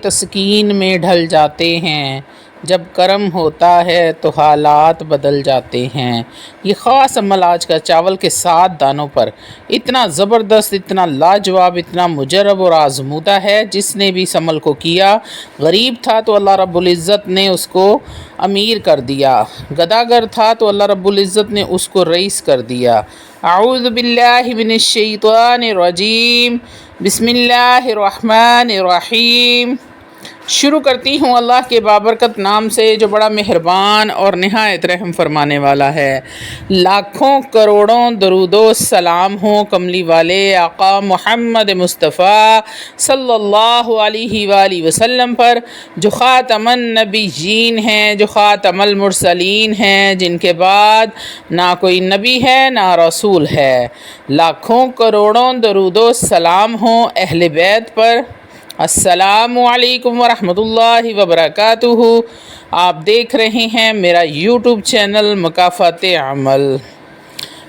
تسکین میں ڈھل جاتے ہیں، جب کرم ہوتا ہے تو حالات بدل جاتے ہیں۔ یہ خاص عمل آج کا چاول کے 7 دانوں پر اتنا زبردست، اتنا لاجواب، اتنا مجرب اور آزمودہ ہے۔ جس نے بھی اس عمل کو کیا غریب تھا تو اللہ رب العزت نے اس کو امیر کر دیا، گداگر تھا تو اللہ رب العزت نے اس کو رئیس کر دیا۔ اعوذ باللہ من الشیطان الرجیم، بسم اللہ الرحمن الرحیم۔ شروع کرتی ہوں اللہ کے بابرکت نام سے جو بڑا مہربان اور نہایت رحم فرمانے والا ہے۔ لاکھوں کروڑوں درود و سلام ہوں کملی والے آقا محمد مصطفیٰ صلی اللہ علیہ وآلہ وسلم پر، جو خاتم النبیین ہیں، جو خاتم المرسلین ہیں، جن کے بعد نہ کوئی نبی ہے نہ رسول ہے۔ لاکھوں کروڑوں درود و سلام ہوں اہل بیت پر۔ السلام علیکم ورحمۃ اللہ وبرکاتہ۔ آپ دیکھ رہے ہیں میرا یوٹیوب چینل مکافات عمل۔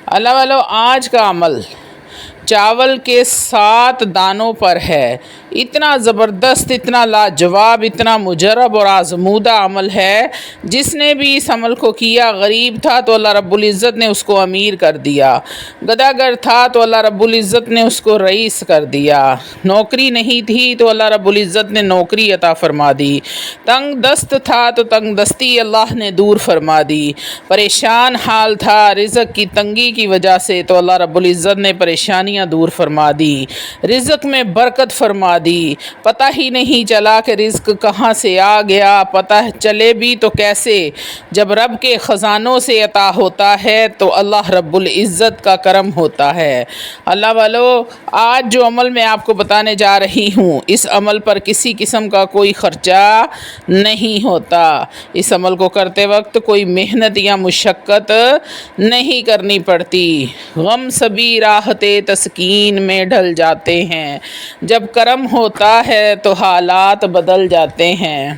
اللہ والو، آج کا عمل چاول کے 7 دانوں پر ہے۔ اتنا زبردست، اتنا لاجواب، اتنا مجرب اور آزمودہ عمل ہے۔ جس نے بھی اس عمل کو کیا غریب تھا تو اللہ رب العزت نے اس کو امیر کر دیا، گداگر تھا تو اللہ رب العزت نے اس کو رئیس کر دیا، نوکری نہیں تھی تو اللہ رب العزت نے نوکری عطا فرما دی، تنگ دست تھا تو تنگ دستی اللہ نے دور فرما دی، پریشان حال تھا رزق کی تنگی کی وجہ سے تو اللہ رب العزت نے پریشانیاں دور فرما دی، رزق میں برکت فرما دی۔ پتہ ہی نہیں چلا کہ رزق کہاں سے آ گیا، پتہ چلے بھی تو کیسے؟ جب رب کے خزانوں سے عطا ہوتا ہے تو اللہ رب العزت کا کرم ہوتا ہے۔ اللہ والو، آج جو عمل میں آپ کو بتانے جا رہی ہوں، اس عمل پر کسی قسم کا کوئی خرچہ نہیں ہوتا۔ اس عمل کو کرتے وقت کوئی محنت یا مشقت نہیں کرنی پڑتی۔ غم سبھی راحت تسکین میں ڈھل جاتے ہیں، جب کرم ہوتا ہے تو حالات بدل جاتے ہیں۔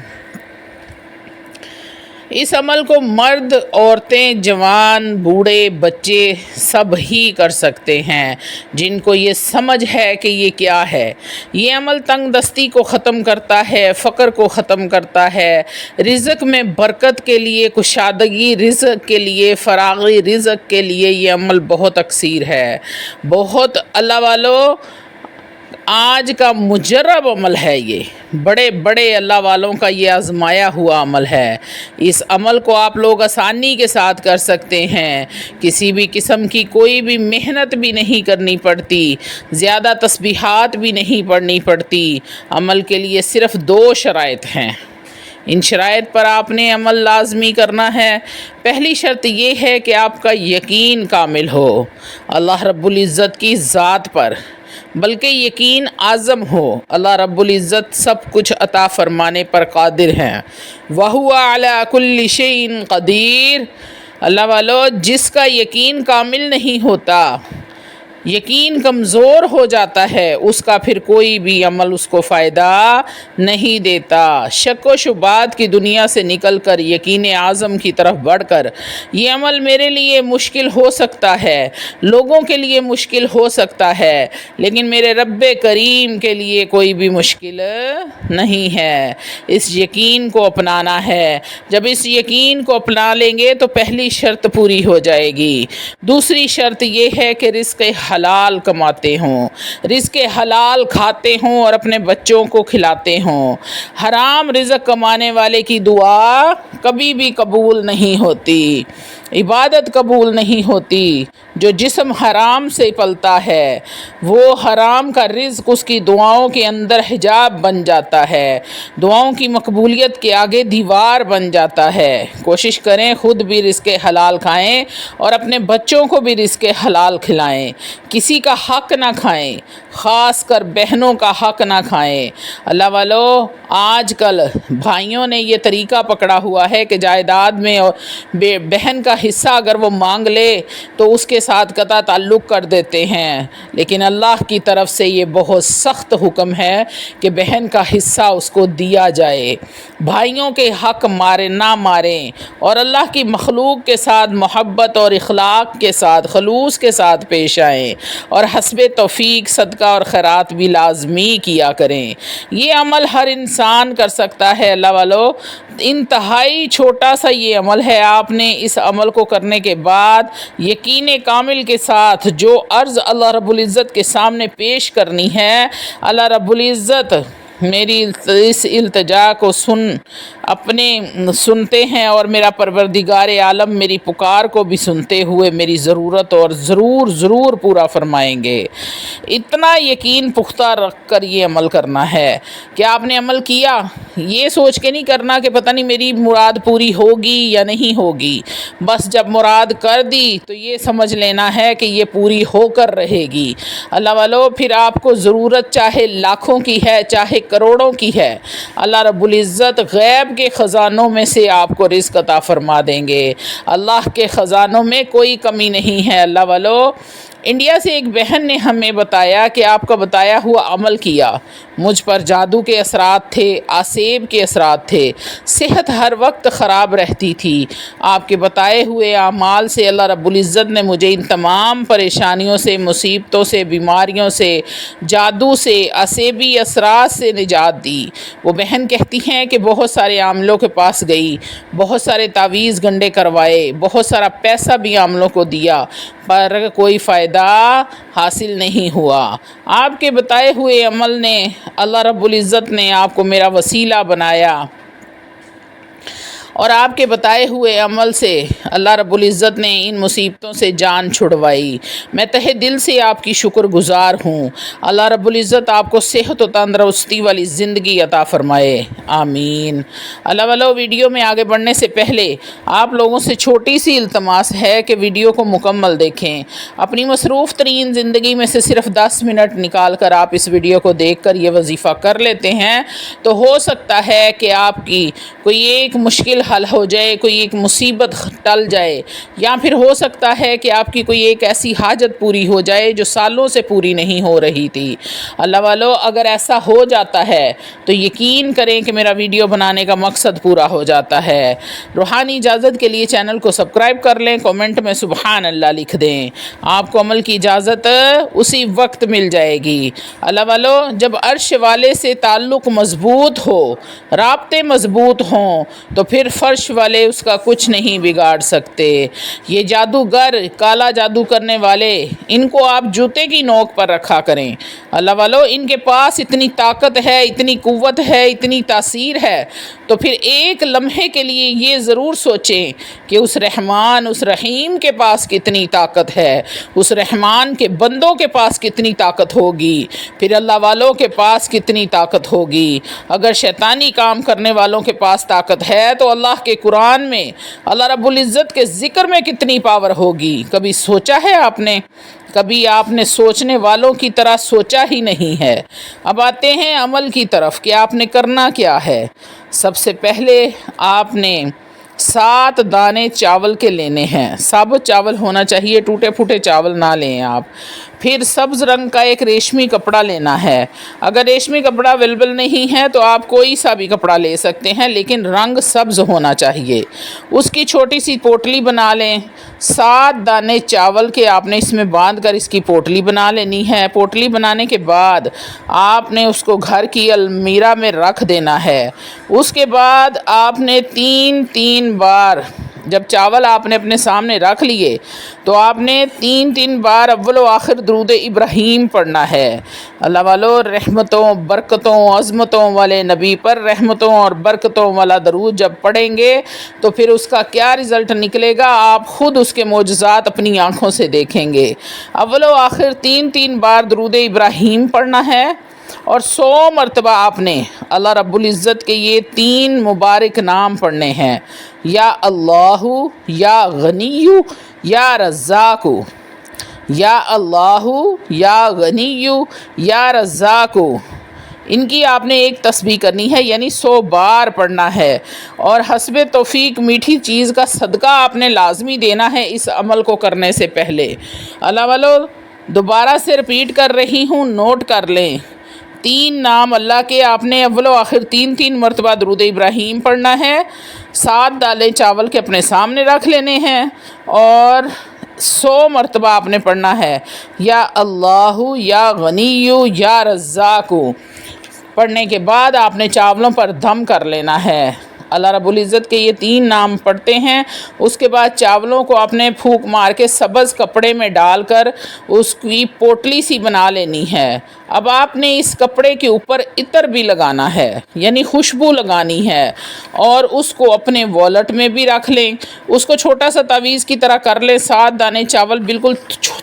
اس عمل کو مرد، عورتیں، جوان، بوڑھے، بچے سب ہی کر سکتے ہیں جن کو یہ سمجھ ہے کہ یہ کیا ہے۔ یہ عمل تنگ دستی کو ختم کرتا ہے، فقر کو ختم کرتا ہے، رزق میں برکت کے لیے، کشادگی رزق کے لیے، فراغی رزق کے لیے یہ عمل بہت اکثیر ہے۔ بہت اللہ والو، آج کا مجرب عمل ہے یہ، بڑے بڑے اللہ والوں کا یہ آزمایا ہوا عمل ہے۔ اس عمل کو آپ لوگ آسانی کے ساتھ کر سکتے ہیں، کسی بھی قسم کی کوئی بھی محنت بھی نہیں کرنی پڑتی، زیادہ تسبیحات بھی نہیں پڑھنی پڑتی۔ عمل کے لیے صرف 2 شرائط ہیں، ان شرائط پر آپ نے عمل لازمی کرنا ہے۔ پہلی شرط یہ ہے کہ آپ کا یقین کامل ہو اللہ رب العزت کی ذات پر، بلکہ یقین اعظم ہو اللہ رب العزت سب کچھ عطا فرمانے پر قادر ہیں۔ وَهُوَ عَلَىٰ كُلِّ شَيْءٍ قَدِيرٌ۔ اللہ والو، جس کا یقین کامل نہیں ہوتا، یقین کمزور ہو جاتا ہے، اس کا پھر کوئی بھی عمل اس کو فائدہ نہیں دیتا۔ شک و شبہات کی دنیا سے نکل کر یقین اعظم کی طرف بڑھ کر یہ عمل میرے لیے مشکل ہو سکتا ہے، لوگوں کے لیے مشکل ہو سکتا ہے، لیکن میرے رب کریم کے لیے کوئی بھی مشکل نہیں ہے۔ اس یقین کو اپنانا ہے۔ جب اس یقین کو اپنا لیں گے تو پہلی شرط پوری ہو جائے گی۔ دوسری شرط یہ ہے کہ رزق حلال کماتے ہوں، رزق حلال کھاتے ہوں اور اپنے بچوں کو کھلاتے ہوں۔ حرام رزق کمانے والے کی دعا کبھی بھی قبول نہیں ہوتی، عبادت قبول نہیں ہوتی۔ جو جسم حرام سے پلتا ہے وہ حرام کا رزق اس کی دعاؤں کے اندر حجاب بن جاتا ہے، دعاؤں کی مقبولیت کے آگے دیوار بن جاتا ہے۔ کوشش کریں خود بھی رزق حلال کھائیں اور اپنے بچوں کو بھی رزق حلال کھلائیں۔ کسی کا حق نہ کھائیں، خاص کر بہنوں کا حق نہ کھائیں۔ اللہ والو، آج کل بھائیوں نے یہ طریقہ پکڑا ہوا ہے کہ جائیداد میں بہن کا کا حصہ اگر وہ مانگ لے تو اس کے ساتھ قطع تعلق کر دیتے ہیں، لیکن اللہ کی طرف سے یہ بہت سخت حکم ہے کہ بہن کا حصہ اس کو دیا جائے۔ بھائیوں کے حق نہ ماریں اور اللہ کی مخلوق کے ساتھ محبت اور اخلاق کے ساتھ خلوص کے ساتھ پیش آئیں، اور حسب توفیق صدقہ اور خیرات بھی لازمی کیا کریں۔ یہ عمل ہر انسان کر سکتا ہے اللہ والو، انتہائی چھوٹا سا یہ عمل ہے۔ آپ نے اس عمل کو کرنے کے بعد یقین کامل کے ساتھ جو عرض اللہ رب العزت کے سامنے پیش کرنی ہے، اللہ رب العزت میری اس التجا کو سنتے ہیں، اور میرا پروردگار عالم میری پکار کو بھی سنتے ہوئے میری ضرورت اور ضرور پورا فرمائیں گے۔ اتنا یقین پختہ رکھ کر یہ عمل کرنا ہے کہ آپ نے عمل کیا، یہ سوچ کے نہیں کرنا کہ پتہ نہیں میری مراد پوری ہوگی یا نہیں ہوگی، بس جب مراد کر دی تو یہ سمجھ لینا ہے کہ یہ پوری ہو کر رہے گی۔ اللہ والو، پھر آپ کو ضرورت چاہے لاکھوں کی ہے چاہے کروڑوں کی ہے، اللہ رب العزت غیب کے خزانوں میں سے آپ کو رزق عطا فرما دیں گے۔ اللہ کے خزانوں میں کوئی کمی نہیں ہے۔ اللہ والو، انڈیا سے ایک بہن نے ہمیں بتایا کہ آپ کا بتایا ہوا عمل کیا، مجھ پر جادو کے اثرات تھے، آسیب کے اثرات تھے، صحت ہر وقت خراب رہتی تھی۔ آپ کے بتائے ہوئے اعمال سے اللہ رب العزت نے مجھے ان تمام پریشانیوں سے، مصیبتوں سے، بیماریوں سے، جادو سے، آسیبی اثرات سے نجات دی۔ وہ بہن کہتی ہیں کہ بہت سارے عاملوں کے پاس گئی، بہت سارے تعویذ گنڈے کروائے، بہت سارا پیسہ بھی عاملوں کو دیا، پر کوئی فائدہ حاصل نہیں ہوا۔ آپ کے بتائے ہوئے عمل نے، اللہ رب العزت نے آپ کو میرا وسیلہ بنایا، اور آپ کے بتائے ہوئے عمل سے اللہ رب العزت نے ان مصیبتوں سے جان چھڑوائی۔ میں تہہ دل سے آپ کی شکر گزار ہوں۔ اللہ رب العزت آپ کو صحت و تندرستی والی زندگی عطا فرمائے، آمین۔ اللہ والو، ویڈیو میں آگے بڑھنے سے پہلے آپ لوگوں سے چھوٹی سی التماس ہے کہ ویڈیو کو مکمل دیکھیں۔ اپنی مصروف ترین زندگی میں سے صرف 10 منٹ نکال کر آپ اس ویڈیو کو دیکھ کر یہ وظیفہ کر لیتے ہیں تو ہو سکتا ہے کہ آپ کی کوئی ایک مشکل حل ہو جائے، کوئی ایک مصیبت ٹل جائے، یا پھر ہو سکتا ہے کہ آپ کی کوئی ایک ایسی حاجت پوری ہو جائے جو سالوں سے پوری نہیں ہو رہی تھی۔ اللہ والو، اگر ایسا ہو جاتا ہے تو یقین کریں کہ میرا ویڈیو بنانے کا مقصد پورا ہو جاتا ہے۔ روحانی اجازت کے لیے چینل کو سبسکرائب کر لیں، کومنٹ میں سبحان اللہ لکھ دیں، آپ کو عمل کی اجازت اسی وقت مل جائے گی۔ اللہ والو، جب عرش والے سے تعلق مضبوط ہو، رابطے مضبوط ہوں، تو پھر فرش والے اس کا کچھ نہیں بگاڑ سکتے۔ یہ جادوگر، کالا جادو کرنے والے، ان کو آپ جوتے کی نوک پر رکھا کریں۔ اللہ والو، ان کے پاس اتنی طاقت ہے، اتنی قوت ہے، اتنی تاثیر ہے، تو پھر ایک لمحے کے لیے یہ ضرور سوچیں کہ اس رحمان، اس رحیم کے پاس کتنی طاقت ہے، اس رحمان کے بندوں کے پاس کتنی طاقت ہوگی، پھر اللہ والوں کے پاس کتنی طاقت ہوگی۔ اگر شیطانی کام کرنے والوں کے پاس طاقت ہے تو اللہ کے قرآن میں اللہ رب العزت کے ذکر میں کتنی پاور ہوگی۔ کبھی سوچا ہے آپ نے؟ کبھی آپ نے سوچنے والوں کی طرح سوچا ہی نہیں ہے۔ اب آتے ہیں عمل کی طرف کہ آپ نے کرنا کیا ہے۔ سب سے پہلے آپ نے 7 دانے چاول کے لینے ہیں، ثابت چاول ہونا چاہیے، ٹوٹے پھوٹے چاول نہ لیں آپ۔ پھر سبز رنگ کا ایک ریشمی کپڑا لینا ہے۔ اگر ریشمی کپڑا اویلیبل نہیں ہے تو آپ کوئی سا بھی کپڑا لے سکتے ہیں، لیکن رنگ سبز ہونا چاہیے۔ اس کی چھوٹی سی پوٹلی بنا لیں۔ 7 دانے چاول کے آپ نے اس میں باندھ کر اس کی پوٹلی بنا لینی ہے۔ پوٹلی بنانے کے بعد آپ نے اس کو گھر کی المیرا میں رکھ دینا ہے۔ اس کے بعد آپ نے 3 بار، جب چاول آپ نے اپنے سامنے رکھ لیے تو آپ نے 3 بار اول و آخر درود ابراہیم پڑھنا ہے۔ اللہ والو، رحمتوں، برکتوں، عظمتوں والے نبی پر رحمتوں اور برکتوں والا درود جب پڑھیں گے تو پھر اس کا کیا رزلٹ نکلے گا، آپ خود اس کے معجزات اپنی آنکھوں سے دیکھیں گے۔ اول و آخر 3 بار درود ابراہیم پڑھنا ہے، اور 100 مرتبہ آپ نے اللہ رب العزت کے یہ 3 مبارک نام پڑھنے ہیں، یا اللہ، یا غنی، یا رزاق، یا اللہ، یا غنی، یا رزاق، ان کی آپ نے ایک تسبیح کرنی ہے، یعنی 100 بار پڑھنا ہے، اور حسب توفیق میٹھی چیز کا صدقہ آپ نے لازمی دینا ہے اس عمل کو کرنے سے پہلے۔ اللہ والو دوبارہ سے رپیٹ کر رہی ہوں، نوٹ کر لیں۔ 3 نام اللہ کے آپ نے اول و آخر 3 مرتبہ درود ابراہیم پڑھنا ہے، 7 دالیں چاول کے اپنے سامنے رکھ لینے ہیں، اور 100 مرتبہ آپ نے پڑھنا ہے یا اللہ یا غنی یا رزاق۔ پڑھنے کے بعد آپ نے چاولوں پر دم کر لینا ہے۔ اللہ رب العزت کے یہ 3 نام پڑھتے ہیں، اس کے بعد چاولوں کو آپ نے پھونک مار کے سبز کپڑے میں ڈال کر اس کی پوٹلی سی بنا لینی ہے۔ اب آپ نے اس کپڑے کے اوپر عطر بھی لگانا ہے، یعنی خوشبو لگانی ہے، اور اس کو اپنے والٹ میں بھی رکھ لیں۔ اس کو چھوٹا سا تعویذ کی طرح کر لیں۔ 7 دانے چاول بالکل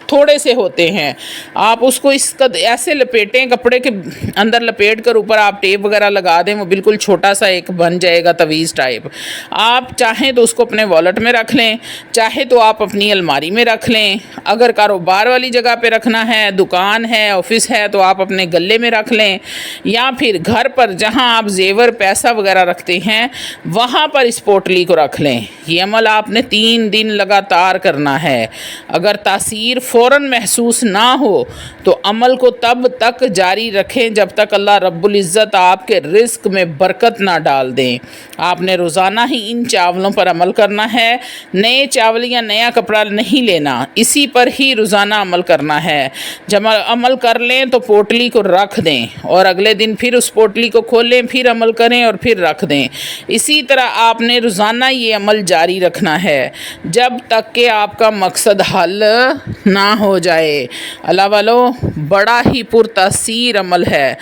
تھوڑے سے ہوتے ہیں، آپ اس کو ایسے لپیٹیں، کپڑے کے اندر لپیٹ کر اوپر آپ ٹیپ وغیرہ لگا دیں، وہ بالکل چھوٹا سا ایک بن جائے گا تعویذ ٹائپ۔ آپ چاہیں تو اس کو اپنے والٹ میں رکھ لیں، چاہے تو آپ اپنی الماری میں رکھ لیں۔ اگر کاروبار والی جگہ پہ رکھنا ہے، دکان ہے، آفس ہے، تو آپ اپنے گلے میں رکھ لیں، یا پھر گھر پر جہاں آپ زیور پیسہ وغیرہ رکھتے ہیں وہاں پر اس پوٹلی کو رکھ لیں۔ یہ عمل آپ نے 3 دن لگاتار کرنا ہے۔ اگر تاثیر فوراً محسوس نہ ہو تو عمل کو تب تک جاری رکھیں جب تک اللہ رب العزت آپ کے رزق میں برکت نہ ڈال دیں۔ آپ نے روزانہ ہی ان چاولوں پر عمل کرنا ہے، نئے چاول یا نیا کپڑا نہیں لینا، اسی پر ہی روزانہ عمل کرنا ہے۔ جب عمل کر لیں تو پوٹلی کو رکھ دیں، اور اگلے دن پھر اس پوٹلی کو کھولیں، پھر عمل کریں اور پھر رکھ دیں۔ اسی طرح آپ نے روزانہ یہ عمل جاری رکھنا ہے جب تک کہ آپ کا مقصد حل نہ ہو جائے۔ اللہ والو بڑا ہی پرتاثیر عمل ہے،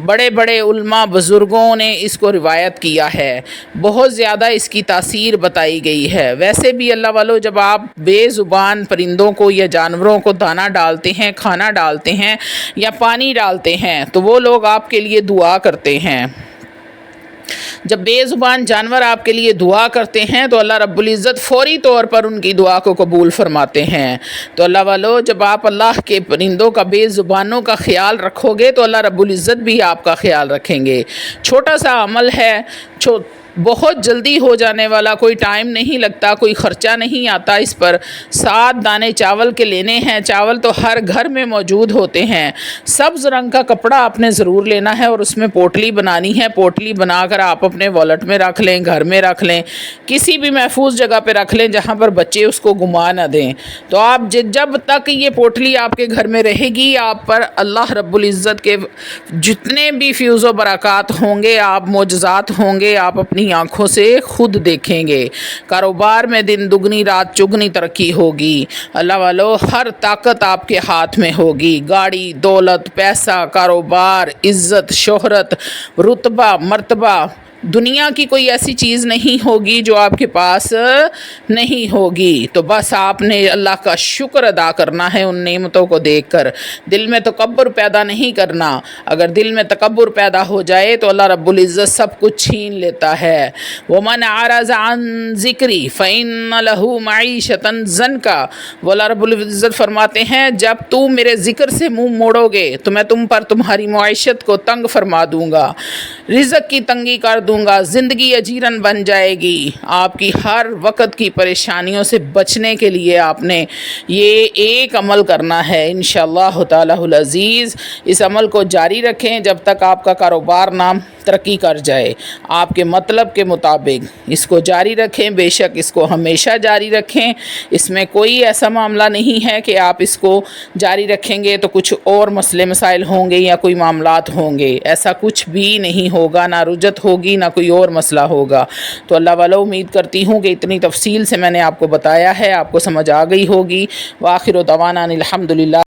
بڑے بڑے علماء بزرگوں نے اس کو روایت کیا ہے، بہت زیادہ اس کی تاثیر بتائی گئی ہے۔ ویسے بھی اللہ والو جب آپ بے زبان پرندوں کو یا جانوروں کو دانہ ڈالتے ہیں، کھانا ڈالتے ہیں یا پانی ڈالتے ہیں تو وہ لوگ آپ کے لیے دعا کرتے ہیں۔ جب بے زبان جانور آپ کے لیے دعا کرتے ہیں تو اللہ رب العزت فوری طور پر ان کی دعا کو قبول فرماتے ہیں۔ تو اللہ والو جب آپ اللہ کے پرندوں کا، بے زبانوں کا خیال رکھو گے تو اللہ رب العزت بھی آپ کا خیال رکھیں گے۔ چھوٹا سا عمل ہے، بہت جلدی ہو جانے والا، کوئی ٹائم نہیں لگتا، کوئی خرچہ نہیں آتا اس پر۔ 7 دانے چاول کے لینے ہیں، چاول تو ہر گھر میں موجود ہوتے ہیں۔ سبز رنگ کا کپڑا آپ نے ضرور لینا ہے اور اس میں پوٹلی بنانی ہے۔ پوٹلی بنا کر آپ اپنے والٹ میں رکھ لیں، گھر میں رکھ لیں، کسی بھی محفوظ جگہ پہ رکھ لیں جہاں پر بچے اس کو گما نہ دیں۔ تو آپ جب تک یہ پوٹلی آپ کے گھر میں رہے گی، آپ پر اللہ رب العزت کے جتنے بھی فیوز و برکات ہوں گے، آپ معجزات ہوں گے، آپ اپنی آنکھوں سے خود دیکھیں گے۔ کاروبار میں دن دگنی رات چگنی ترقی ہوگی۔ اللہ والو ہر طاقت آپ کے ہاتھ میں ہوگی، گاڑی، دولت، پیسہ، کاروبار، عزت، شہرت، رتبہ، مرتبہ، دنیا کی کوئی ایسی چیز نہیں ہوگی جو آپ کے پاس نہیں ہوگی۔ تو بس آپ نے اللہ کا شکر ادا کرنا ہے ان نعمتوں کو دیکھ کر، دل میں تکبر پیدا نہیں کرنا۔ اگر دل میں تکبر پیدا ہو جائے تو اللہ رب العزت سب کچھ چھین لیتا ہے۔ وَمَنْ أَعْرَضَ عَنْ ذِكْرِي فَإِنَّ لَهُ مَعِيشَةً ضَنْكَ۔ وہ اللہ رب العزت فرماتے ہیں جب تم میرے ذکر سے منہ موڑو گے تو میں تم پر تمہاری معیشت کو تنگ فرما دوں گا، رزق کی تنگی کر دوں گا، زندگی اجیرن بن جائے گی۔ آپ کی ہر وقت کی پریشانیوں سے بچنے کے لیے آپ نے یہ ایک عمل کرنا ہے انشاءاللہ تعالی العزیز۔ اس عمل کو جاری رکھیں جب تک آپ کا کاروبار نام ترقی کر جائے، آپ کے مطلب کے مطابق اس کو جاری رکھیں۔ بے شک اس کو ہمیشہ جاری رکھیں، اس میں کوئی ایسا معاملہ نہیں ہے کہ آپ اس کو جاری رکھیں گے تو کچھ اور مسئلے مسائل ہوں گے یا کوئی معاملات ہوں گے، ایسا کچھ بھی نہیں ہوگا، نہ رجت ہوگی نہ کوئی اور مسئلہ ہوگا۔ تو اللہ والا امید کرتی ہوں کہ اتنی تفصیل سے میں نے آپ کو بتایا ہے، آپ کو سمجھ آ گئی ہوگی۔ وآخر دعوانا الحمدللہ۔